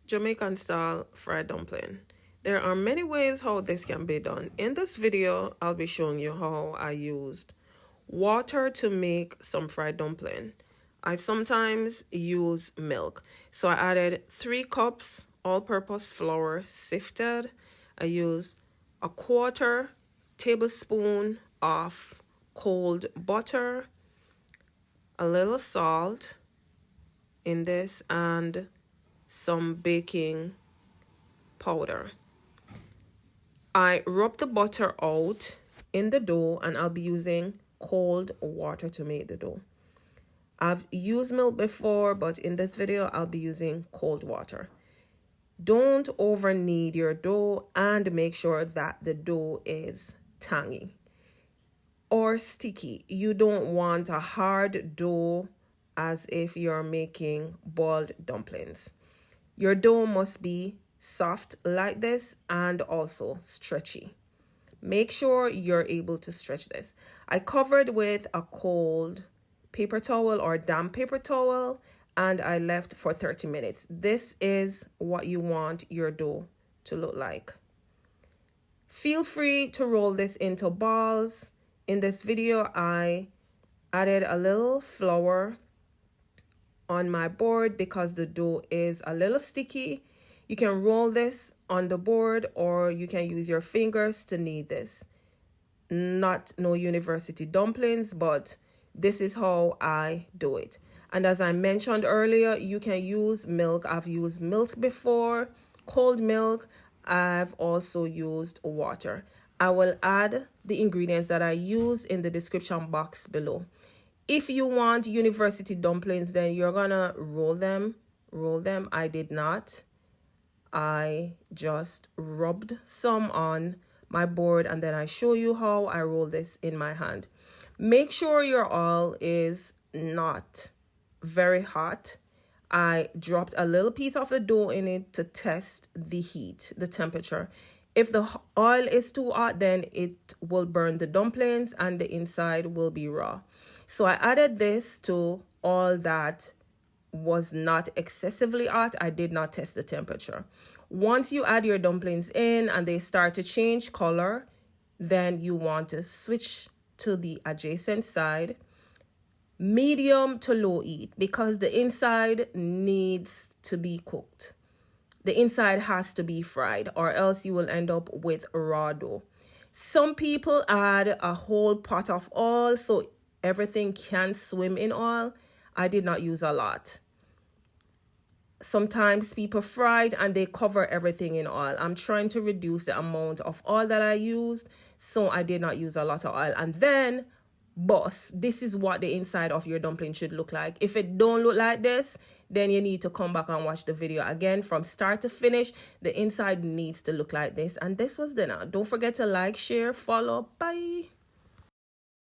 Jamaican style fried dumpling. There are many ways how this can be done. In this video, I'll be showing you how I used water to make some fried dumpling. I sometimes use milk. So I added 3 cups all-purpose flour sifted. I used a 1/4 tablespoon of cold butter, a little salt in this, and some baking powder. I rub the butter out in the dough, and I'll be using cold water to make the dough. I've used milk before, but in this video, I'll be using cold water. Don't over knead your dough, and make sure that the dough is tangy or sticky. You don't want a hard dough as if you're making boiled dumplings. Your dough must be soft like this and also stretchy. Make sure you're able to stretch this. I covered with a cold paper towel or damp paper towel, and I left for 30 minutes. This is what you want your dough to look like. Feel free to roll this into balls. In this video, I added a little flour on my board because the dough is a little sticky. You can roll this on the board, or you can use your fingers to knead this. No university dumplings, but this is how I do it. And as I mentioned earlier, you can use milk. I've used milk before, cold milk. I've also used water. I will add the ingredients that I use in the description box below. If you want university dumplings, then you're gonna roll them. I did not. I just rubbed some on my board, and then I show you how I roll this in my hand. Make sure your oil is not very hot. I dropped a little piece of the dough in it to test the heat, the temperature. If the oil is too hot, then it will burn the dumplings and the inside will be raw. So I added this to all that was not excessively hot. I did not test the temperature. Once you add your dumplings in and they start to change color, then you want to switch to the adjacent side. Medium to low heat, because the inside needs to be cooked. The inside has to be fried, or else you will end up with raw dough. Some people add a whole pot of oil so everything can swim in oil. I did not use a lot. Sometimes people fry it and they cover everything in oil. I'm trying to reduce the amount of oil that I used, so I did not use a lot of oil. And then, boss, this is what the inside of your dumpling should look like. If it don't look like this, then you need to come back and watch the video again from start to finish. The inside needs to look like this. And this was dinner. Don't forget to like, share, follow. Bye.